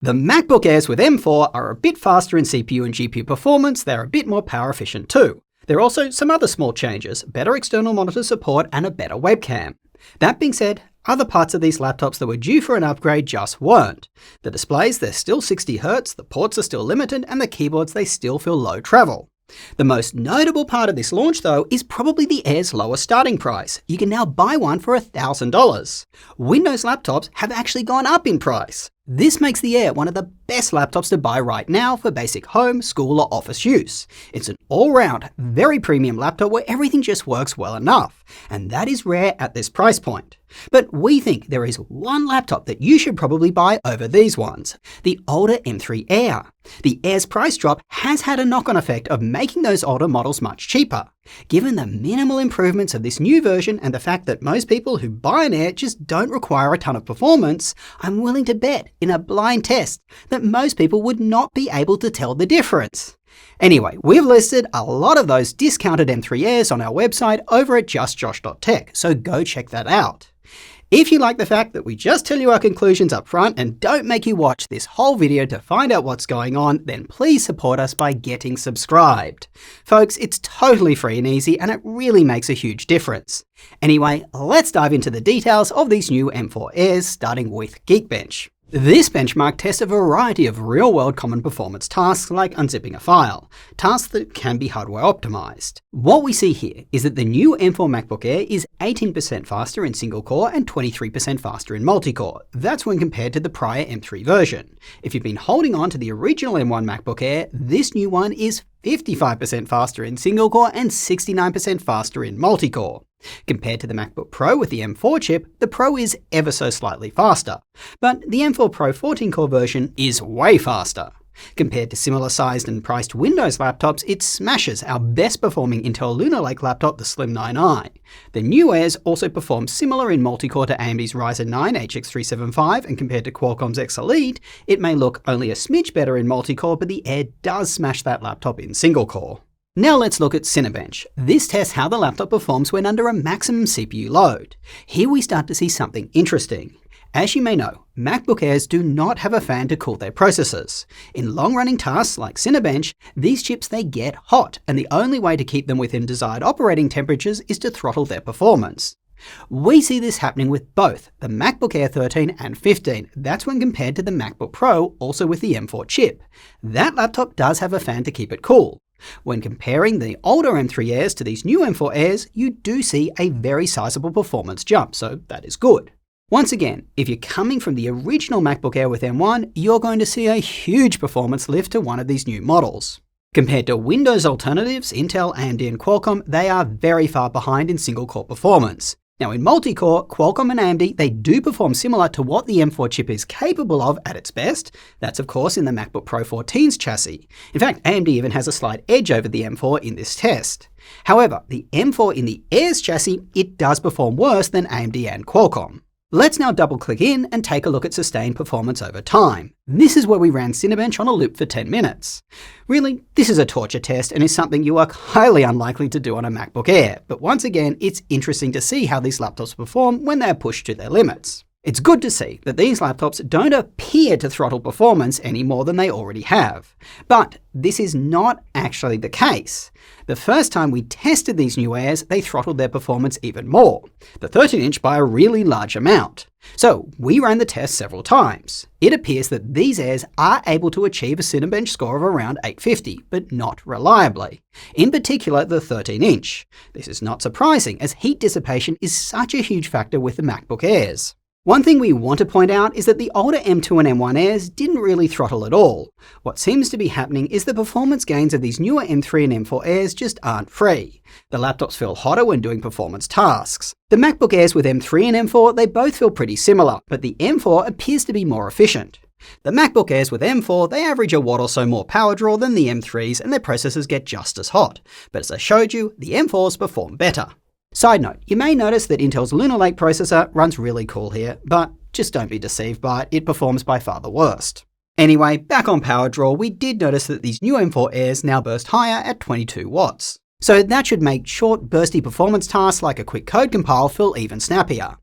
The MacBook Airs with M4 are a bit faster in CPU and GPU performance, they're a bit more power efficient too. There are also some other small changes, better external monitor support and a better webcam. That being said, other parts of these laptops that were due for an upgrade just weren't. The displays, they're still 60Hz, the ports are still limited, and the keyboards, they still feel low travel. The most notable part of this launch though is probably the Air's lower starting price. You can now buy one for $1,000. Windows laptops have actually gone up in price. This makes the Air one of the best laptops to buy right now for basic home, school or office use. It's an all-round, very premium laptop where everything just works well enough, and that is rare at this price point. But we think there is one laptop that you should probably buy over these ones, the older M3 Air. The Air's price drop has had a knock-on effect of making those older models much cheaper. Given the minimal improvements of this new version and the fact that most people who buy an Air just don't require a ton of performance, I'm willing to bet in a blind test that most people would not be able to tell the difference. Anyway, we've listed a lot of those discounted M3 Airs on our website over at justjosh.tech, so go check that out. If you like the fact that we just tell you our conclusions up front and don't make you watch this whole video to find out what's going on, then please support us by getting subscribed. Folks, it's totally free and easy and it really makes a huge difference. Anyway, let's dive into the details of these new M4 Airs, starting with Geekbench. This benchmark tests a variety of real-world common performance tasks like unzipping a file, tasks that can be hardware optimized. What we see here is that the new M4 MacBook Air is 18% faster in single-core and 23% faster in multi-core. That's when compared to the prior M3 version. If you've been holding on to the original M1 MacBook Air, this new one is 55% faster in single-core and 69% faster in multi-core. Compared to the MacBook Pro with the M4 chip, the Pro is ever so slightly faster, but the M4 Pro 14-core version is way faster. Compared to similar sized and priced Windows laptops, it smashes our best performing Intel Lunar Lake laptop, the Slim 9i. The new Airs also perform similar in multi-core to AMD's Ryzen 9 HX375, and compared to Qualcomm's X Elite, it may look only a smidge better in multi-core, but the Air does smash that laptop in single-core. Now let's look at Cinebench. This tests how the laptop performs when under a maximum CPU load. Here we start to see something interesting. As you may know, MacBook Airs do not have a fan to cool their processors. In long-running tasks like Cinebench, these chips they get hot, and the only way to keep them within desired operating temperatures is to throttle their performance. We see this happening with both the MacBook Air 13 and 15. That's when compared to the MacBook Pro, also with the M4 chip. That laptop does have a fan to keep it cool. When comparing the older M3 Airs to these new M4 Airs, you do see a very sizable performance jump, so that is good. Once again, if you're coming from the original MacBook Air with M1, you're going to see a huge performance lift to one of these new models. Compared to Windows alternatives, Intel, AMD and Qualcomm, they are very far behind in single-core performance. Now in multi-core, Qualcomm and AMD, they do perform similar to what the M4 chip is capable of at its best. That's of course in the MacBook Pro 14's chassis. In fact, AMD even has a slight edge over the M4 in this test. However, the M4 in the Air's chassis, it does perform worse than AMD and Qualcomm. Let's now double-click in and take a look at sustained performance over time. This is where we ran Cinebench on a loop for 10 minutes. Really, this is a torture test and is something you are highly unlikely to do on a MacBook Air, but once again, it's interesting to see how these laptops perform when they are pushed to their limits. It's good to see that these laptops don't appear to throttle performance any more than they already have. But this is not actually the case. The first time we tested these new Airs, they throttled their performance even more, the 13-inch by a really large amount. So we ran the test several times. It appears that these Airs are able to achieve a Cinebench score of around 850, but not reliably. In particular, the 13-inch. This is not surprising, as heat dissipation is such a huge factor with the MacBook Airs. One thing we want to point out is that the older M2 and M1 Airs didn't really throttle at all. What seems to be happening is the performance gains of these newer M3 and M4 Airs just aren't free. The laptops feel hotter when doing performance tasks. The MacBook Airs with M3 and M4, they both feel pretty similar, but the M4 appears to be more efficient. The MacBook Airs with M4, they average a watt or so more power draw than the M3s and their processors get just as hot. But as I showed you, the M4s perform better. Side note, you may notice that Intel's Lunar Lake processor runs really cool here, but just don't be deceived by it, it performs by far the worst. Anyway, back on power draw, we did notice that these new M4 Airs now burst higher at 22 watts. So that should make short, bursty performance tasks like a quick code compile feel even snappier.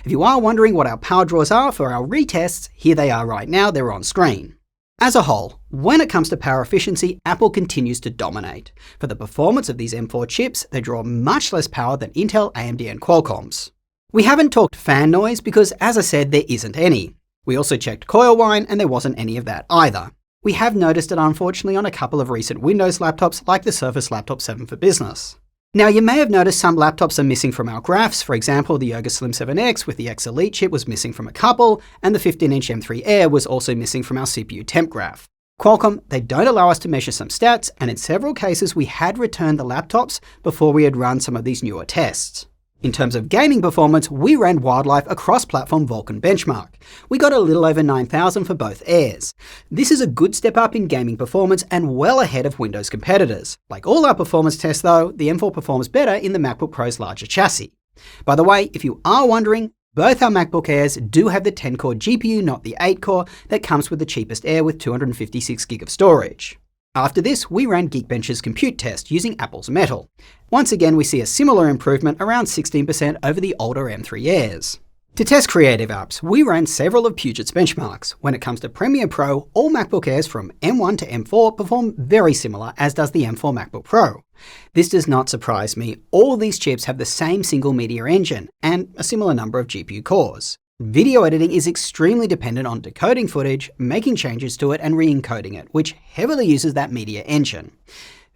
If you are wondering what our power draws are for our retests, here they are right now, they're on screen. As a whole, when it comes to power efficiency, Apple continues to dominate. For the performance of these M4 chips, they draw much less power than Intel, AMD and Qualcomm's. We haven't talked fan noise because, as I said, there isn't any. We also checked coil whine and there wasn't any of that either. We have noticed it unfortunately on a couple of recent Windows laptops like the Surface Laptop 7 for Business. Now you may have noticed some laptops are missing from our graphs. For example, the Yoga Slim 7X with the X Elite chip was missing from a couple, and the 15-inch M3 Air was also missing from our CPU temp graph. Qualcomm, they don't allow us to measure some stats, and in several cases we had returned the laptops before we had run some of these newer tests. In terms of gaming performance, we ran Wildlife across platform Vulkan benchmark. We got a little over 9,000 for both Airs. This is a good step up in gaming performance and well ahead of Windows competitors. Like all our performance tests though, the M4 performs better in the MacBook Pro's larger chassis. By the way, if you are wondering, both our MacBook Airs do have the 10-core GPU, not the 8-core, that comes with the cheapest Air with 256GB of storage. After this, we ran Geekbench's compute test using Apple's Metal. Once again, we see a similar improvement, around 16% over the older M3 Airs. To test creative apps, we ran several of Puget's benchmarks. When it comes to Premiere Pro, all MacBook Airs from M1 to M4 perform very similar, as does the M4 MacBook Pro. This does not surprise me. All these chips have the same single media engine and a similar number of GPU cores. Video editing is extremely dependent on decoding footage, making changes to it and re-encoding it, which heavily uses that media engine.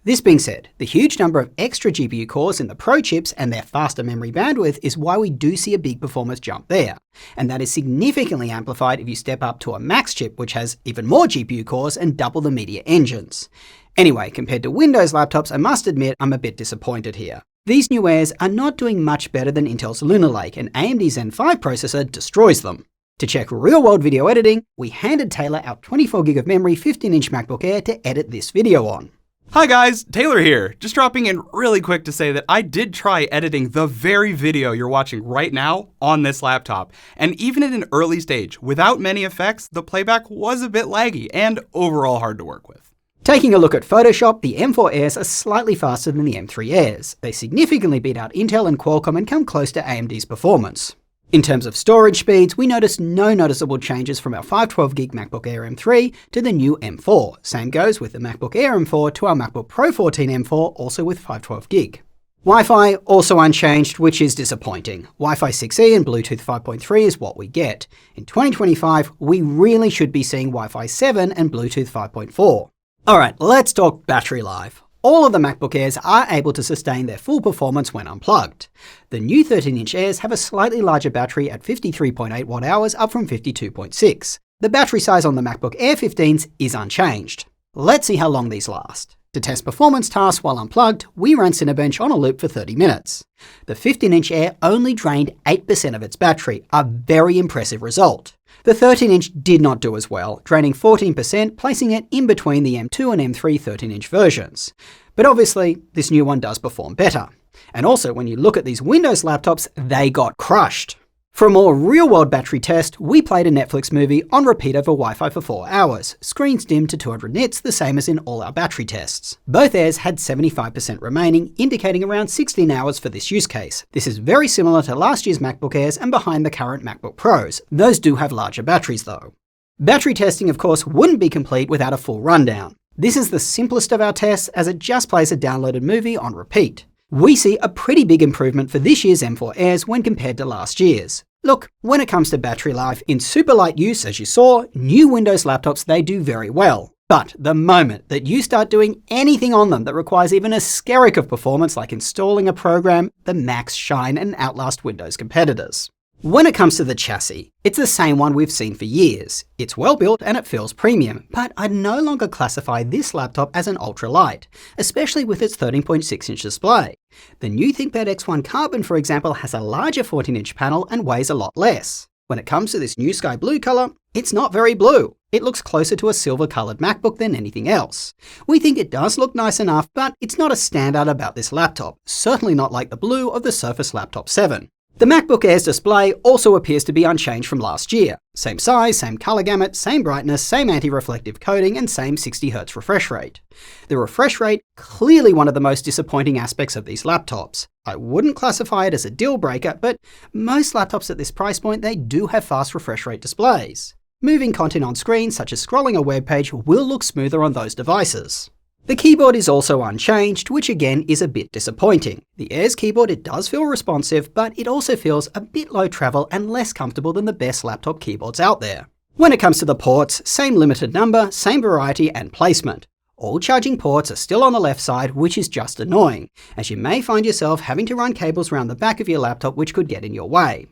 This being said, the huge number of extra GPU cores in the Pro chips and their faster memory bandwidth is why we do see a big performance jump there. And that is significantly amplified if you step up to a Max chip, which has even more GPU cores and double the media engines. Anyway, compared to Windows laptops, I must admit I'm a bit disappointed here. These new Airs are not doing much better than Intel's Lunar Lake, and AMD's Zen 5 processor destroys them. To check real-world video editing, we handed Taylor our 24GB of memory 15-inch MacBook Air to edit this video on. Hi guys, Taylor here. Just dropping in really quick to say that I did try editing the very video you're watching right now on this laptop. And even at an early stage, without many effects, the playback was a bit laggy and overall hard to work with. Taking a look at Photoshop, the M4 Airs are slightly faster than the M3 Airs. They significantly beat out Intel and Qualcomm and come close to AMD's performance. In terms of storage speeds, we noticed no noticeable changes from our 512GB MacBook Air M3 to the new M4. Same goes with the MacBook Air M4 to our MacBook Pro 14 M4, also with 512GB. Wi-Fi also unchanged, which is disappointing. Wi-Fi 6E and Bluetooth 5.3 is what we get. In 2025, we really should be seeing Wi-Fi 7 and Bluetooth 5.4. Alright, let's talk battery life. All of the MacBook Airs are able to sustain their full performance when unplugged. The new 13-inch Airs have a slightly larger battery at 53.8 watt-hours, up from 52.6. The battery size on the MacBook Air 15s is unchanged. Let's see how long these last. To test performance tasks while unplugged, we ran Cinebench on a loop for 30 minutes. The 15-inch Air only drained 8% of its battery, a very impressive result. The 13-inch did not do as well, draining 14%, placing it in between the M2 and M3 13-inch versions. But obviously, this new one does perform better. And also, when you look at these Windows laptops, they got crushed. For a more real-world battery test, we played a Netflix movie on repeat over Wi-Fi for 4 hours. Screens dimmed to 200 nits, the same as in all our battery tests. Both Airs had 75% remaining, indicating around 16 hours for this use case. This is very similar to last year's MacBook Airs and behind the current MacBook Pros. Those do have larger batteries though. Battery testing, of course, wouldn't be complete without a full rundown. This is the simplest of our tests, as it just plays a downloaded movie on repeat. We see a pretty big improvement for this year's M4 Airs when compared to last year's. Look, when it comes to battery life, in super light use, as you saw, new Windows laptops, they do very well. But the moment that you start doing anything on them that requires even a skerrick of performance, like installing a program, the Macs shine and outlast Windows competitors. When it comes to the chassis, it's the same one we've seen for years. It's well built and it feels premium, but I'd no longer classify this laptop as an ultralight, especially with its 13.6-inch display. The new ThinkPad X1 Carbon, for example, has a larger 14-inch panel and weighs a lot less. When it comes to this new sky blue color, it's not very blue. It looks closer to a silver-colored MacBook than anything else. We think it does look nice enough, but it's not a standout about this laptop, certainly not like the blue of the Surface Laptop 7. The MacBook Air's display also appears to be unchanged from last year. Same size, same color gamut, same brightness, same anti-reflective coating, and same 60Hz refresh rate. The refresh rate, clearly one of the most disappointing aspects of these laptops. I wouldn't classify it as a deal breaker, but most laptops at this price point, they do have fast refresh rate displays. Moving content on screen, such as scrolling a web page, will look smoother on those devices. The keyboard is also unchanged, which again is a bit disappointing. The Air's keyboard, it does feel responsive, but it also feels a bit low travel and less comfortable than the best laptop keyboards out there. When it comes to the ports, same limited number, same variety and placement. All charging ports are still on the left side, which is just annoying, as you may find yourself having to run cables around the back of your laptop which could get in your way.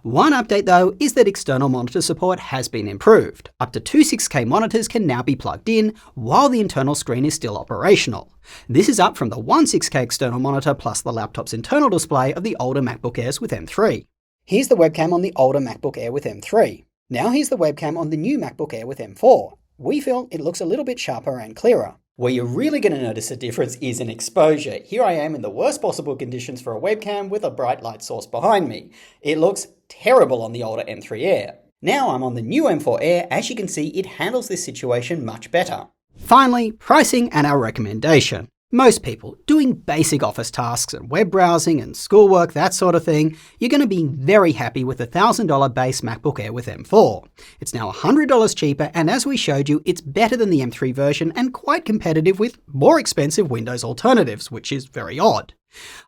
One update though is that external monitor support has been improved. Up to two 6K monitors can now be plugged in, while the internal screen is still operational. This is up from the one 6K external monitor plus the laptop's internal display of the older MacBook Airs with M3. Here's the webcam on the older MacBook Air with M3. Now here's the webcam on the new MacBook Air with M4. We feel it looks a little bit sharper and clearer. Where you're really going to notice a difference is in exposure. Here I am in the worst possible conditions for a webcam with a bright light source behind me. It looks terrible on the older M3 Air. Now I'm on the new M4 Air. As you can see, it handles this situation much better. Finally, pricing and our recommendation. Most people doing basic office tasks and web browsing and schoolwork, that sort of thing, you're going to be very happy with the $1,000 base MacBook Air with M4. It's now $100 cheaper, and as we showed you, it's better than the M3 version and quite competitive with more expensive Windows alternatives, which is very odd.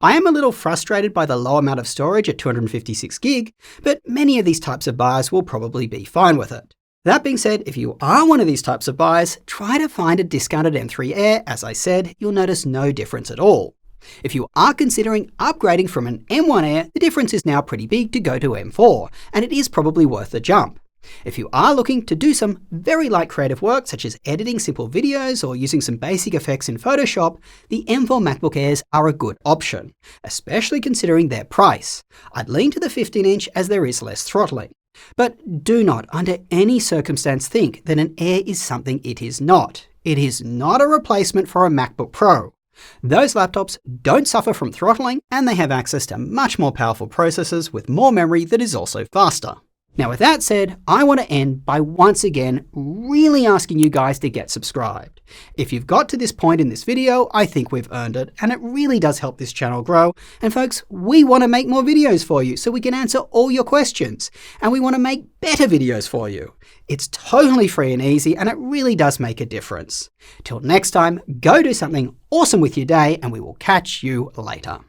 I am a little frustrated by the low amount of storage at 256GB, but many of these types of buyers will probably be fine with it. That being said, if you are one of these types of buyers, try to find a discounted M3 Air. As I said, you'll notice no difference at all. If you are considering upgrading from an M1 Air, the difference is now pretty big to go to M4, and it is probably worth the jump. If you are looking to do some very light creative work, such as editing simple videos or using some basic effects in Photoshop, the M4 MacBook Airs are a good option, especially considering their price. I'd lean to the 15-inch as there is less throttling. But do not, under any circumstance, think that an Air is something it is not. It is not a replacement for a MacBook Pro. Those laptops don't suffer from throttling, and they have access to much more powerful processors with more memory that is also faster. Now with that said, I want to end by once again really asking you guys to get subscribed. If you've got to this point in this video, I think we've earned it, and it really does help this channel grow. And folks, we want to make more videos for you so we can answer all your questions, and we want to make better videos for you. It's totally free and easy, and it really does make a difference. Till next time, go do something awesome with your day, and we will catch you later.